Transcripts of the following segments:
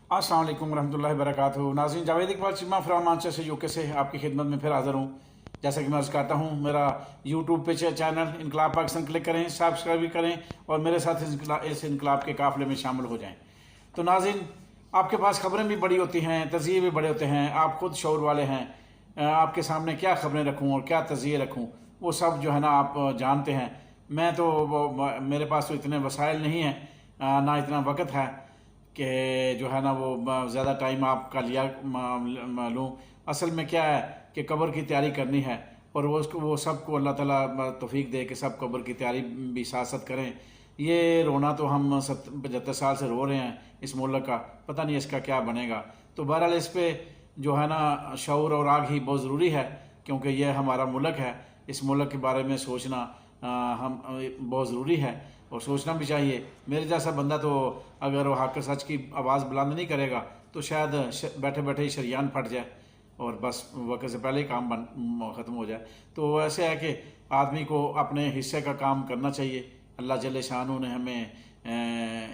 अस्सलाम वालेकुम रहमतुल्लाहि वबरकातुहू। नाज़रीन, Javed Iqbal Cheema from Manchester UK से आपकी खिदमत में फिर हाज़िर हूँ। जैसा कि मैं अर्ज़ करता हूँ, मेरा यूट्यूब पे चैनल इनकलाब पाकिस्तान क्लिक करें, सब्सक्राइब भी करें और मेरे साथ इस इनकलाब के काफ़िले में शामिल हो जाएँ। तो नाज़रीन, आपके पास खबरें भी बड़ी होती हैं, तज़िये भी बड़े होते हैं, आप खुद शऊर वाले हैं। आपके सामने क्या खबरें रखूँ और क्या तज़िये रखूँ, वो सब जो है ना आप जानते हैं। मैं तो मेरे पास तो इतने वसाइल नहीं हैं, ना इतना वक्त है कि जो है ना वो ज़्यादा टाइम आपका लिया लूँ। असल में क्या है कि कब्र की तैयारी करनी है और वो सबको अल्लाह ताला तौफीक दे कि सब कब्र की तैयारी भी साथ साथ करें। ये रोना तो हम 75 साल से रो रहे हैं इस मुल्क का, पता नहीं इसका क्या बनेगा। तो बहरहाल इस पर जो है ना शऊर और आगाही बहुत ज़रूरी है, क्योंकि ये हमारा मुल्क है। इस मुल्क के बारे में सोचना हम बहुत ज़रूरी है और सोचना भी चाहिए। मेरे जैसा बंदा तो अगर वो हक सच की आवाज़ बुलंद नहीं करेगा तो शायद बैठे बैठे ही शरियान फट जाए और बस वक्त से पहले ही काम ख़त्म हो जाए। तो ऐसे है कि आदमी को अपने हिस्से का काम करना चाहिए। अल्लाह जल्ले शानू ने हमें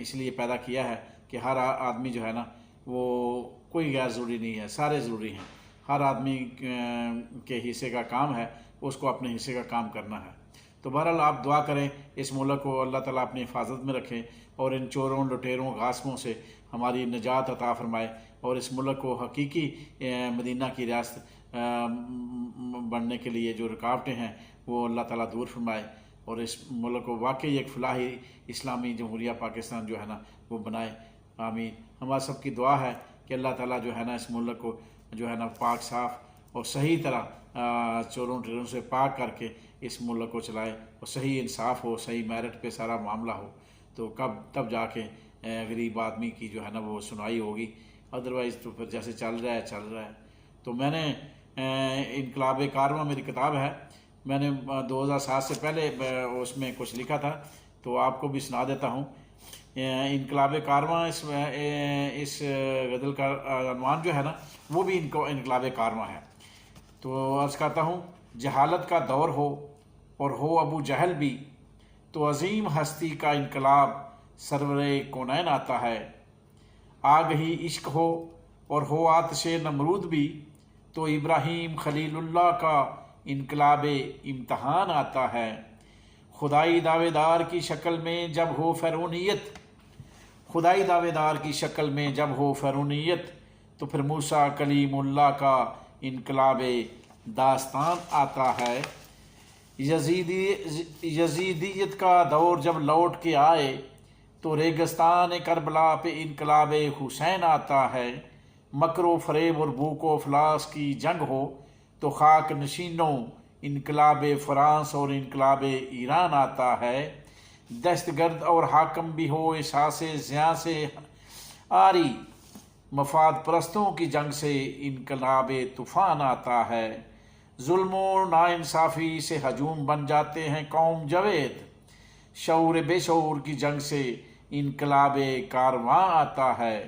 इसलिए पैदा किया है कि हर आदमी जो है ना वो कोई गैर ज़रूरी नहीं है, सारे ज़रूरी हैं। हर आदमी के हिस्से का काम है, उसको अपने हिस्से का काम करना है। तो बहरहाल आप दुआ करें इस मुल्क को अल्लाह ताला अपनी हिफाजत में रखें और इन चोरों, लुटेरों, गासपों से हमारी निजात अता फरमाए और इस मुल्क को हकीकी मदीना की रियासत बनने के लिए जो रुकावटें हैं वो अल्लाह ताला दूर फरमाए और इस मुल्क को वाकई एक फलाही इस्लामी जमहूरिया पाकिस्तान जो है ना वो बनाए। आमीन। हमारा सबकी दुआ है कि अल्लाह ताला जो है ना इस मुल्क को जो है ना पाक साफ और सही तरह चोरों टेरों से पाक करके इस मुल्क को चलाए और सही इंसाफ हो, सही मेरिट पे सारा मामला हो। तो तब जाके गरीब आदमी की जो है ना वो सुनाई होगी। अदरवाइज़ तो फिर जैसे चल रहा है। तो मैंने इनकलाब कारवां मेरी किताब है, मैंने 2007 से पहले उसमें कुछ लिखा था, तो आपको भी सुना देता हूँ। इनकलाब कारवां इस गज़ल का अनवान जो है ना वो भी इनकलाब कारवां है। तो अर्ज़ करता हूँ, जहालत का दौर हो और हो अबू जहल भी, तो अजीम हस्ती का इनकलाब सरवरे कौनैन आता है। आग ही इश्क हो और हो आतशे नमरूद भी, तो इब्राहीम खलीलुल्लाह का इनकलाब इम्तहान आता है। खुदाई दावेदार की शक्ल में जब हो फ़िरौनियत, खुदाई दावेदार की शक्ल में जब हो फ़िरौनियत, तो फिर मूसा कलीमुल्लाह का इनकलाब दास्तान आता है। यजीदियत का दौर जब लौट के आए, तो रेगिस्तान करबला पे इनकलाब हुसैन आता है। मकरो फरेब और भूको अफलास की जंग हो, तो खाक नशीनों इनकलाब फ्रांस और इनकलाब ईरान आता है। दहशतगर्द और हाकम भी हो एहसास ज़िया से आरी, मफाद परस्तों की जंग से इनकलाब तूफ़ान आता है। जुल्म और नाइंसाफ़ी से हजूम बन जाते हैं कौम जवेद, शऊर बेशऊर की जंग से इनकलाब कारवां आता है।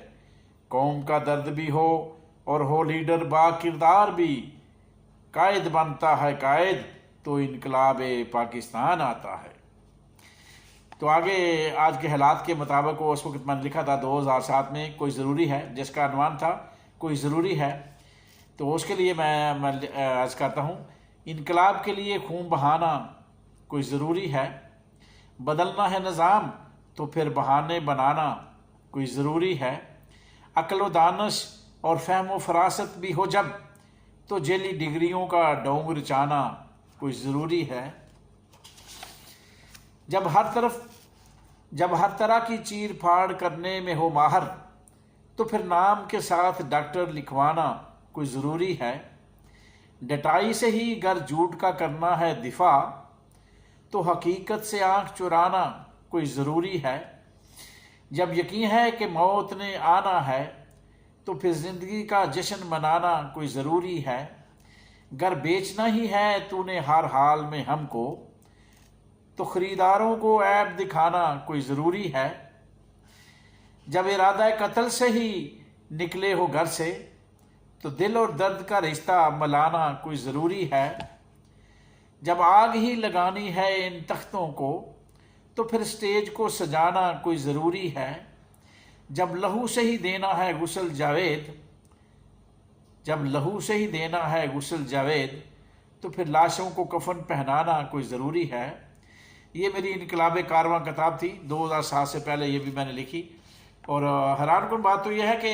कौम का दर्द भी हो और हो लीडर बा किरदार भी, कायद बनता है कायद, तो इनकलाब पाकिस्तान आता है। तो आगे आज के हालात के मुताबिक उस वक्त मैंने लिखा था 2007 में, कोई ज़रूरी है, जिसका अनवान था कोई ज़रूरी है। तो उसके लिए मैं अर्ज़ करता हूँ, इनकलाब के लिए खून बहाना कोई ज़रूरी है। बदलना है निज़ाम तो फिर बहाने बनाना कोई ज़रूरी है। अक्ल व दानश और फ़हम व फरासत भी हो जब, तो जेली डिग्रियों का डोंग रचाना कोई ज़रूरी है। जब हर तरह की चीर फाड़ करने में हो माहर, तो फिर नाम के साथ डॉक्टर लिखवाना कोई ज़रूरी है। डटाई से ही गर झूठ का करना है दिफा, तो हकीकत से आंख चुराना कोई ज़रूरी है। जब यकीन है कि मौत ने आना है, तो फिर ज़िंदगी का जश्न मनाना कोई ज़रूरी है। गर बेचना ही है तूने हर हाल में हमको, तो ख़रीदारों को ऐब दिखाना कोई ज़रूरी है। जब इरादा कत्ल से ही निकले हो घर से, तो दिल और दर्द का रिश्ता मिलाना कोई ज़रूरी है। जब आग ही लगानी है इन तख्तों को, तो फिर स्टेज को सजाना कोई ज़रूरी है। जब लहू से ही देना है गुस्ल जावेद, जब लहू से ही देना है गुस्ल जावेद, तो फिर लाशों को कफन पहनाना कोई ज़रूरी है। ये मेरी इनकलाब कारवां किताब थी, 2007 से पहले ये भी मैंने लिखी। और हैरान कन बात तो ये है कि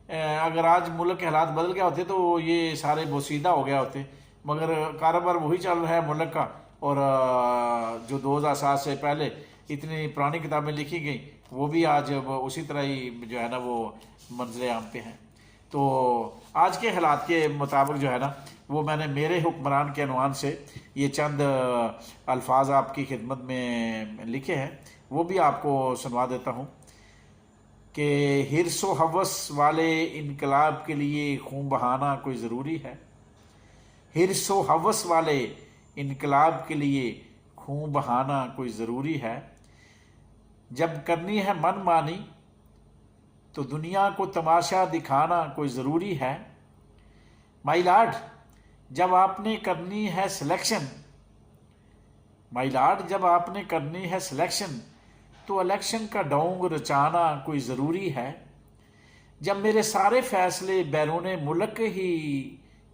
अगर आज मुल्क के हालात बदल गए होते तो ये सारे बोसीदा हो गया होते, मगर कारोबार वही चल रहा है मुल्क का। और जो 2007 से पहले इतनी पुरानी किताबें लिखी गई वो भी आज उसी तरह ही जो है ना वो मंज़िल आम पे हैं। तो आज के हालात के मुताबिक जो है ना वो मैंने मेरे हुक्मरान के अनवान से ये चंद अल्फाज आपकी खिदमत में लिखे हैं, वो भी आपको सुनवा देता हूँ कि हिर्सो हवस वाले इनकलाब के लिए खून बहाना कोई ज़रूरी है। हिर्सो हवस वाले इनकलाब के लिए खून बहाना कोई ज़रूरी है। जब करनी है मनमानी तो दुनिया को तमाशा दिखाना कोई ज़रूरी है। माई लॉर्ड जब आपने करनी है सिलेक्शन, माई लॉर्ड जब आपने करनी है सिलेक्शन, तो इलेक्शन का डोंग रचाना कोई ज़रूरी है। जब मेरे सारे फैसले बैरून मुल्क ही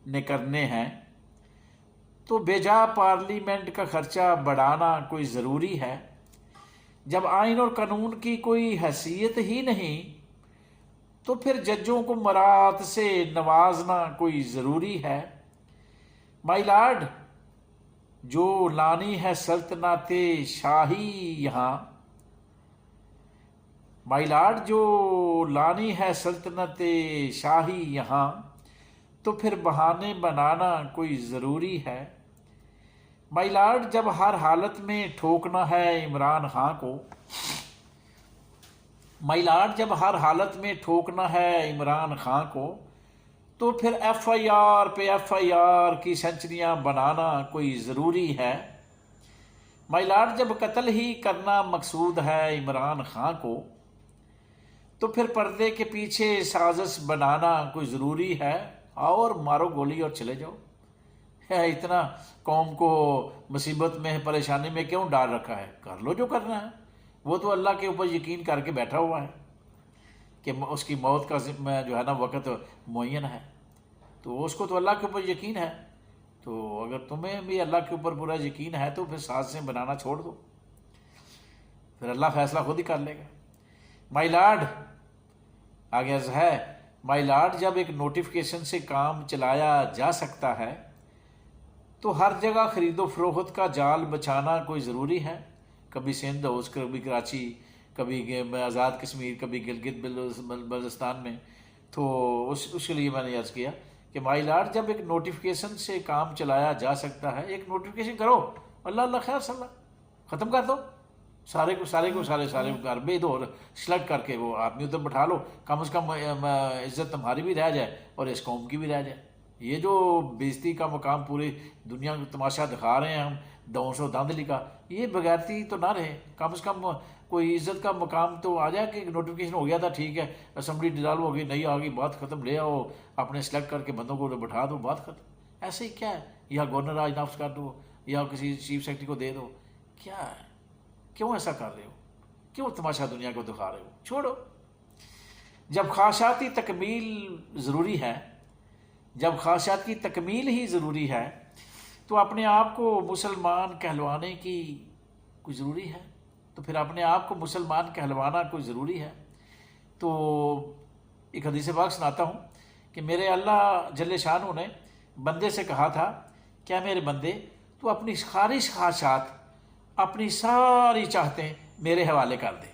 ने करने हैं, तो बेजा पार्लियामेंट का खर्चा बढ़ाना कोई ज़रूरी है। जब आइन और कानून की कोई हैसियत ही नहीं, तो फिर जजों को मरात से नवाजना कोई ज़रूरी है। माई लॉर्ड जो लानी है सल्तनते शाही यहाँ, माई लॉर्ड जो लानी है सल्तनते शाही यहाँ, तो फिर बहाने बनाना कोई ज़रूरी है। माई लॉर्ड जब हर हालत में ठोकना है इमरान खां को, माई लॉर्ड जब हर हालत में ठोकना है इमरान खां को, तो फिर FIR पे FIR की सेंचुरियां बनाना कोई ज़रूरी है। माई लॉर्ड जब कत्ल ही करना मकसूद है इमरान खां को, तो फिर पर्दे के पीछे साजिश बनाना कोई ज़रूरी है। और मारो गोली और चले जाओ। इतना कौम को मुसीबत में परेशानी में क्यों डाल रखा है? कर लो जो करना है। वो तो अल्लाह के ऊपर यकीन करके बैठा हुआ है कि उसकी मौत का जो है ना वक़्त मुअय्यन है, तो उसको तो अल्लाह के ऊपर यकीन है। तो अगर तुम्हें भी अल्लाह के ऊपर पूरा यकीन है तो फिर साजिशें बनाना छोड़ दो, फिर अल्लाह फैसला खुद ही कर लेगा। माई लॉर्ड आगे है, माई लॉर्ड जब एक नोटिफिकेशन से काम चलाया जा सकता है, तो हर जगह खरीदो फरोख्त का जाल बचाना कोई ज़रूरी है। कभी सिंध हाउस, कभी कराची, कभी आज़ाद कश्मीर, कभी गिलगित बल्तिस्तान में। तो उसके लिए मैंने अर्ज़ किया कि माई लॉर्ड जब एक नोटिफिकेशन से काम चलाया जा सकता है, एक नोटिफिकेशन करो, अल्लाह अल्लाह खैर सल्ला, ख़त्म कर दो सारे घर में इधर सेलेक्ट करके वो आदमी उधर बैठा लो, कम से कम इज्जत तुम्हारी भी रह जाए और इस कौम की भी रह जाए। ये जो बेइज्जती का मकाम पूरी दुनिया को तमाशा दिखा रहे हैं हम, 200 धांधली का, ये बगैरती तो ना रहे। कम से कम कोई इज्जत का मकाम तो आ जाए कि नोटिफिकेशन हो गया था, ठीक है, असम्बली डिजाल्व हो गई, नहीं आ गई, बात ख़त्म, ले आओ अपने सेलेक्ट करके बंदों को बैठा दो, बात ख़त्म। ऐसे ही क्या है, या गवर्नर आज नाफ्स कर दो या किसी चीफ सेक्रेटरी को दे दो, क्या है? क्यों ऐसा कर रहे हो? क्यों तमाशा दुनिया को दिखा रहे हो? छोड़ो। जब ख्वाहिशाती तकमील ज़रूरी है, जब ख्वाहिशात की तकमील ही ज़रूरी है, तो अपने आप को मुसलमान कहलवाने की कोई ज़रूरी है, तो फिर अपने आप को मुसलमान कहलवाना कोई ज़रूरी है। तो एक हदीस पाक सुनाता हूँ कि मेरे अल्लाह जल्ले शान ने बंदे से कहा था, क्या मेरे बंदे तू अपनी सारी ख्वाहिशात, अपनी सारी चाहतें मेरे हवाले कर दे।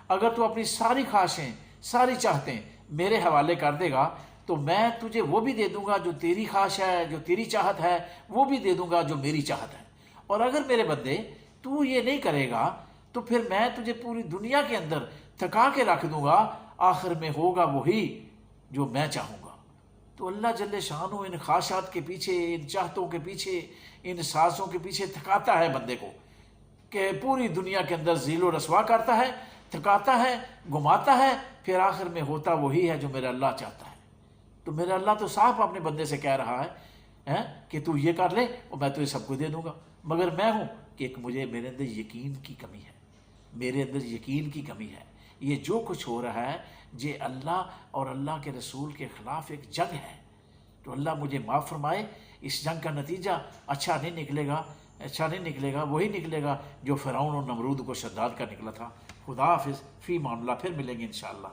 अगर तू अपनी सारी ख्वाहिशें, सारी चाहतें मेरे हवाले कर देगा, तो मैं तुझे वो भी दे दूंगा जो तेरी ख्वाहिश है, जो तेरी चाहत है, वो भी दे दूंगा जो मेरी चाहत है। और अगर मेरे बंदे तू ये नहीं करेगा, तो फिर मैं तुझे पूरी दुनिया के अंदर थका के रख दूंगा, आखिर में होगा वही जो मैं चाहूँगा। तो अल्लाह जल्ले शानो इन ख्वाहिशात के पीछे, इन चाहतों के पीछे, इन साज़ों के पीछे थकाता है बंदे को, कि पूरी दुनिया के अंदर ज़ीलो रसवा करता है, थकाता है, घुमाता है, फिर आखिर में होता वही है जो मेरा अल्लाह चाहता है। तो मेरा अल्लाह तो साफ अपने बंदे से कह रहा है कि तू ये कर ले और मैं तुझे सबको दे दूंगा, मगर मैं हूँ कि एक मेरे अंदर यकीन की कमी है, मेरे अंदर यकीन की कमी है। یہ جو کچھ ہو رہا ہے یہ اللہ اور اللہ کے رسول کے خلاف ایک جنگ ہے، تو اللہ مجھے معاف فرمائے، اس جنگ کا نتیجہ اچھا نہیں نکلے گا، وہی نکلے گا جو فرعون اور نمرود کو شداد کا نکلا تھا۔ خدا حافظ، فی امان اللہ، پھر ملیں گے انشاءاللہ۔